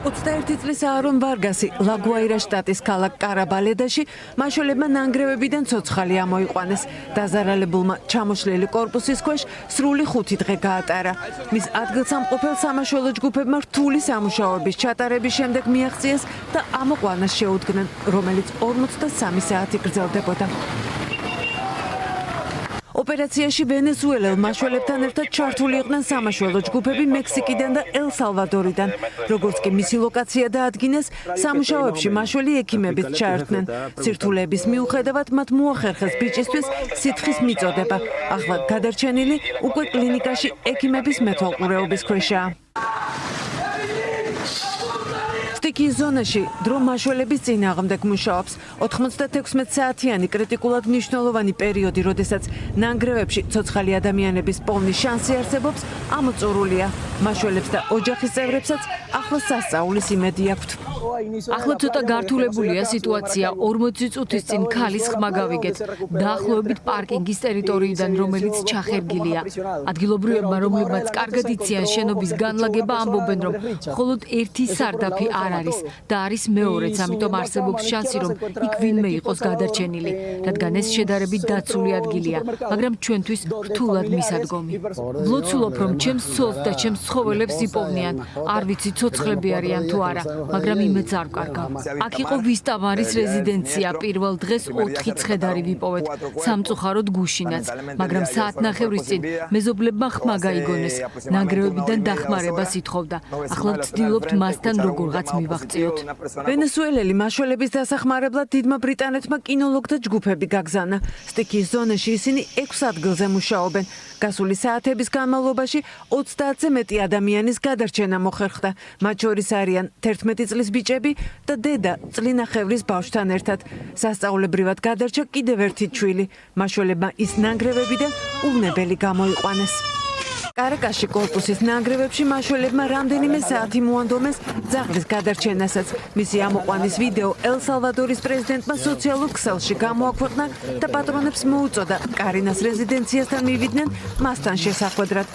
21 წლის აარონ ვარგასი ლაგუაირას შტატის ქალაქ კარაბალედაში მაშველებმა ნანგრევებიდან ცოცხალი ამოიყვანეს. დაზარალებულმა ჩამოშლილი კორპუსის ქვეშ სრული 5 დღე გაატარა. მის ადგილსამყოფელ სამაშველო ჯგუფებმა რთული სამუშაოების ჩატარების შემდეგ მიაღწიეს და ამოყვანას შეუდგნენ, რომელიც 43 საათი გრძელდებოდა. ოპერაციაში ვენესუელელ მაშველებთან ერთად ჩართული იყვნენ სამაშველო ჯგუფები მექსიკიდან და ელ-სალვადორიდან. როგორც კი მისი ლოკაცია დაადგინეს, სამუშაოებში მაშველი ექიმებიც ჩაერთნენ. სირთულეების მიუხედავად მათ მოახერხეს ბიჭისთვის სითხის მიწოდება. ახლა გადარჩენილი უკვე კლინიკაში ექიმების მეთვალყურეობის ქვეშაა. სტიქიის ზონაში დრო მაშველების წინააღმდეგ მუშაობს. 96 საათიანი კრიტიკულად მნიშვნელოვანი პერიოდი, როდესაც ნანგრევებში ცოცხალი ადამიანების პოვნის შანსი არსებობს, ამოწურულია. მაშველებს და ოჯახის წევრებსაც ახლა სასწაულის იმედი აქვთ. ახლა ცოტა გართულებულია სიტუაცია. 40 წუთის წინ ქალის ხმა გავიგეთ. დაახლოებით პარკინგის ტერიტორიიდან, რომელიც ჩახერგილია. ადგილობრივებმა, რომლებმაც კარგად იციან შენობის განლაგება, ამბობენ, რომ მხოლოდ ერთი სარდაფი არ არის და არის მეორეც, ამიტომ არსებობს შანსი, რომ იქ ვინმე იყოს გადარჩენილი, რადგან ეს შედარებით დაცული ადგილია, მაგრამ ჩვენთვის რთულად მისადგომი. ვლოცულობ, რომ ჩემს ცოლს და ჩემს ცხოველებს იპოვნიან. არ ვიცი, ცოცხლები არიან თუ არა, მაგრამ იმედს არ ვკარგავ. აქ იყო ვისტამარის რეზიდენცია. პირველ დღეს 4 ცხედარი ვიპოვეთ, სამწუხაროდ გუშინაც, მაგრამ საათნახევრის წინ მეზობლებმა ხმა გაიგონეს. ნანგრევებიდან დახმარებას ითხოვდა. ახლა ვცდილობთ მასთან როგორღაც მივაღწიოთ. ვენესუელელი მაშველების დასახმარებლად დიდმა ბრიტანეთმა კინოლოგთა ჯგუფები გაგზავნა. სტიქიის ზონაში ისინი 6 ადგილზე მუშაობენ. გასული საათების განმავლობაში 30-ზე მეტი ადამიანის გადარჩენა მოხერხდა. მათ შორის არიან 11 წლის ბიჭები და დედა წლინახევრის ბავშვთან ერთად. სასწაულებრივად გადარჩა კიდევ ერთი ჩვილი. მაშველებმა ის ნანგრევებიდან უვნებელი გამოიყვანეს. კარაკასში კორპუსის ნანგრევებში მაშველებმა რამდენიმე საათი მოანდომეს ძაღლის გადარჩენასაც. მისი ამოყვანის ვიდეო ელ-სალვადორის პრეზიდენტმა სოციალურ ქსელში გამოაქვეყნა და პატრონებს მოუწოდა კარინას რეზიდენციასთან მივიდნენ მასთან შესახვედრად.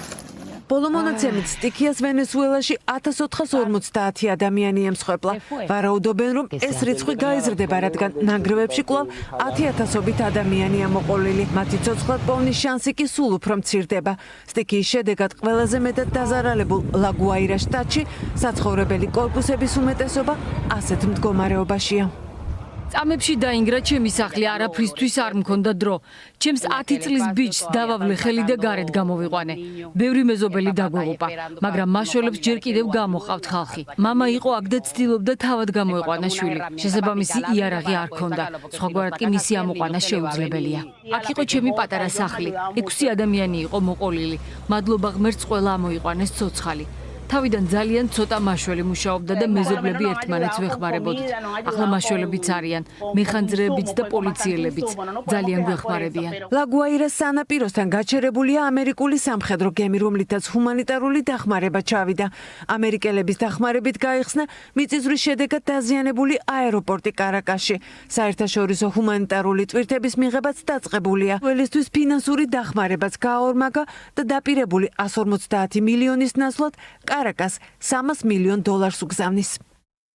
ბოლო მონაცემით სტიქიას ვენესუელაში 1450 ადამიანი ემსხვერპლა. ვარაუდობენ, რომ ეს რიცხვი გაიზრდება, რადგან ნანგრევებში კვლავ 10,000-ობით ადამიანია მოყოლილი. მათი ცოცხლად პოვნის შანსი კი სულ უფრო მცირდება. სტიქიის შედეგად ყველაზე მეტად დაზარალებულ ლაგუაირას შტატში საცხოვრებელი კორპუსების უმეტესობა ასეთ მდგომარეობაშია. წამებში დაინგრა ჩემი სახლი, არაფრისთვის არ მქონდა დრო. ჩემს 10 წლის ბიჭს დავავლე ხელი და გარეთ გამოვიყვანე. ბევრი მეზობელი დაგვეღუპა, მაგრამ მაშველებს ჯერ კიდევ გამოყავთ ხალხი. მამა იყო აქ და ცდილობდა თავად გამოეყვანა შვილი. შესაბამისი იარაღი არ ქონდა. სხვაგვარად კი მისი ამოყვანა შეუძლებელია. აქ იყო ჩემი პატარა სახლი. 6 ადამიანი იყო მოყოლილი. მადლობა ღმერთს, ყველა ამოიყვანეს ცოცხალი. თავიდან ძალიან ცოტა მაშველი მუშაობდა და მეზობლები ერთმანეთს ვეხმარებოდით. ახლა მაშველებიც არიან, მეხანძრეებიც და პოლიციელებიც ძალიან გვეხმარებიან. ლაგუაირას სანაპიროსთან გაჩერებულია ამერიკული სამხედრო გემი, რომლითაც ჰუმანიტარული დახმარება ჩავიდა. ამერიკელების დახმარებით გაიხსნა მიწისძვრის შედეგად დაზიანებული აეროპორტი კარაკასში. საერთაშორისო ჰუმანიტარული ტვირთების მიღებაც დაწყებულია. ყველისთვის ფინანსური დახმარებაც გააორმაგა და დაპირებული 150 მილიონის ნაცვლად კარაკას $300 მილიონ უგზავნის.